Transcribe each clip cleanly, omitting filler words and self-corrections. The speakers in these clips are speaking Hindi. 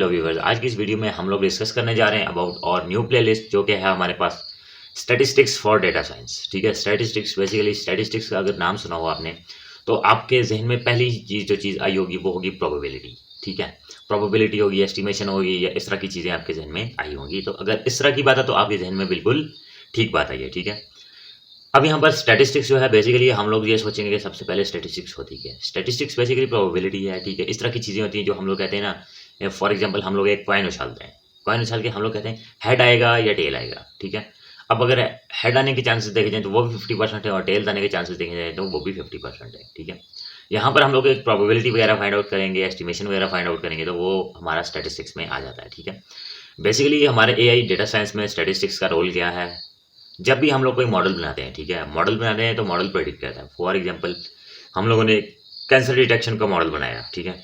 हेलो व्यूवर्स, आज की इस वीडियो में हम लोग डिस्कस करने जा रहे हैं अबाउट और न्यू प्लेलिस्ट जो कि है हमारे पास स्टैटिस्टिक्स फॉर डेटा साइंस। ठीक है, स्टैटिस्टिक्स बेसिकली स्टैटिस्टिक्स का अगर नाम सुना हो आपने तो आपके जहन में पहली चीज़ आई होगी वो होगी प्रोबेबिलिटी। ठीक है, प्रोबेबिलिटी होगी, एस्टिमेशन होगी या इस तरह की चीज़ें आपके जहन में आई होंगी। तो अगर इस तरह की बात है तो आपके जहन में बिल्कुल ठीक बात आई है। ठीक है, अब यहाँ पर स्टैटिस्टिक्स जो है बेसिकली हम लोग ये सोचेंगे कि सबसे पहले स्टैटिस्टिक्स होती है। स्टैटिस्टिक्स बेसिकली प्रोबेबिलिटी है। ठीक है, इस तरह की चीज़ें होती हैं जो हम लोग कहते हैं ना, फॉर एग्जांपल हम लोग एक कॉइन उछालते हैं, कॉइन उछाल के हम लोग कहते हैं हेड आएगा या टेल आएगा। ठीक है, अब अगर हेड आने के चांसेस देखे जाएँ तो वो भी 50% है और टेल आने के चांसेस देखे जाएँ तो वो भी 50% है। ठीक है, यहाँ पर हम लोग एक प्रोबेबिलिटी वगैरह फाइंड आउट करेंगे, एस्टिमेशन वगैरह फाइंड आउट करेंगे तो वो हमारा स्टैटिस्टिक्स में आ जाता है। ठीक है, बेसिकली हमारे एआई डेटा साइंस में स्टैटिस्टिक्स का रोल क्या है। जब भी हम लोग कोई मॉडल बनाते हैं, ठीक है, मॉडल बनाते हैं तो मॉडल प्रेडिक्ट करता है। फॉर एग्जांपल हम लोगों ने कैंसर डिटेक्शन का मॉडल बनाया। ठीक है,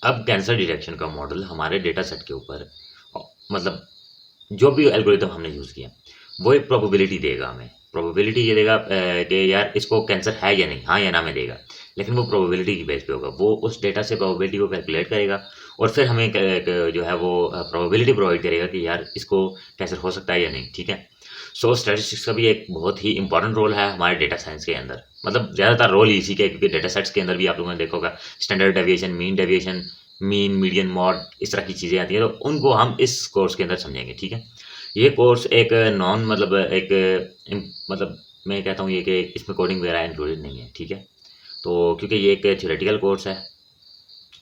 अब कैंसर डिटेक्शन का मॉडल हमारे डेटा सेट के ऊपर मतलब जो भी एल्गोरिथम हमने यूज़ किया वो एक प्रोबेबिलिटी देगा हमें। प्रोबेबिलिटी ये देगा कि यार इसको कैंसर है या नहीं, हाँ या ना में देगा, लेकिन वो प्रोबेबिलिटी की बेस पे होगा। वो उस डेटा से प्रोबेबिलिटी को कैलकुलेट करेगा और फिर हमें जो है वो प्रोबेबिलिटी प्रोवाइड करेगा कि यार इसको कैंसर हो सकता है या नहीं। ठीक है, सो स्टैटिस्टिक्स का भी एक बहुत ही इंपॉर्टेंट रोल है हमारे डेटा साइंस के अंदर। मतलब ज़्यादातर रोल ही इसी के, क्योंकि डेटा सेट्स के अंदर भी आप लोगों ने देखा होगा standard deviation, mean, median, mod, इस तरह की चीज़ें आती हैं, तो उनको हम इस कोर्स के अंदर समझेंगे। ठीक है, ये कोर्स एक नॉन मतलब एक मतलब मैं कहता हूँ ये कि इसमें कोडिंग वगैरह इंक्लूडेड नहीं है। ठीक है, तो क्योंकि ये एक थ्योरेटिकल कोर्स है,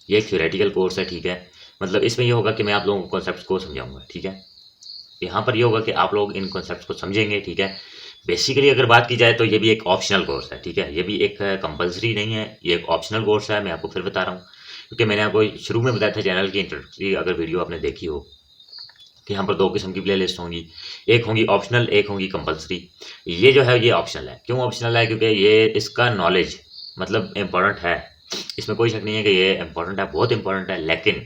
ये एक थ्योरेटिकल कोर्स है। ठीक है, मतलब इसमें ये होगा कि मैं आप लोगों को कॉन्सेप्ट्स को समझाऊंगा। ठीक है, यहाँ पर ये होगा कि आप लोग इन कॉन्सेप्ट्स को समझेंगे। ठीक है, बेसिकली अगर बात की जाए तो ये भी एक ऑप्शनल कोर्स है। ठीक है, ये भी एक कंपलसरी नहीं है, ये एक ऑप्शनल कोर्स है। मैं आपको फिर बता रहा हूँ, क्योंकि मैंने आपको शुरू में बताया था चैनल की इंट्रोडक्टरी अगर वीडियो आपने देखी हो कि यहाँ पर दो किस्म की प्ले लिस्ट होंगी, एक होंगी ऑप्शनल, एक होंगी कंपलसरी। ये जो है ये ऑप्शनल है। क्यों ऑप्शनल है? क्योंकि ये इसका नॉलेज मतलब इम्पोर्टेंट है, इसमें कोई शक नहीं है कि ये इम्पोर्टेंट है, बहुत इंपॉर्टेंट है, लेकिन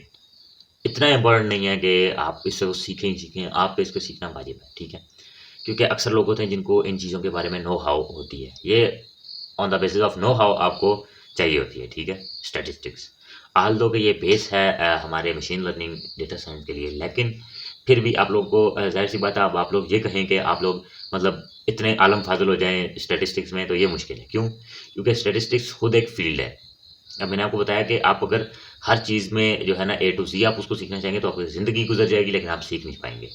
इतना इम्पोर्टेंट नहीं है कि आप इससे सीखें ही सीखें, आप पे इसको सीखना वाजिब है। ठीक है, क्योंकि अक्सर लोग होते हैं जिनको इन चीज़ों के बारे में नो हाउ होती है, ये on the basis of know how आपको चाहिए होती है। ठीक है, स्टैटिस्टिक्स आल दो कि ये बेस है हमारे मशीन लर्निंग डेटा साइंस के लिए, लेकिन फिर भी आप लोग को जाहिर सी बात है, अब आप लोग ये कहें कि आप लोग मतलब इतने आलम फाजल हो जाएं स्टैटिस्टिक्स में, तो ये मुश्किल है। क्यों? क्योंकि स्टैटिस्टिक्स खुद एक फील्ड है। अब मैंने आपको बताया कि आप अगर हर चीज़ में जो है ना ए टू ज़ी आप उसको सीखना चाहेंगे तो आपकी ज़िंदगी गुजर जाएगी, लेकिन आप सीख नहीं पाएंगे।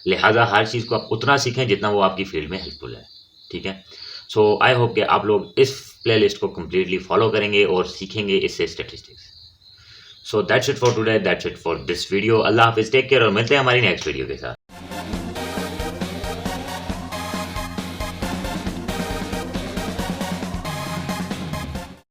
लिहाजा हर चीज़ को आप उतना सीखें जितना वो आपकी फील्ड में हेल्पफुल है। ठीक है, सो आई होप कि आप लोग इस प्लेलिस्ट को कम्प्लीटली फॉलो करेंगे और सीखेंगे इससे statistics. So that's it for today, that's it for this video. अल्लाह हाफिज़, टेक केयर और मिलते हैं हमारी नेक्स्ट वीडियो के साथ।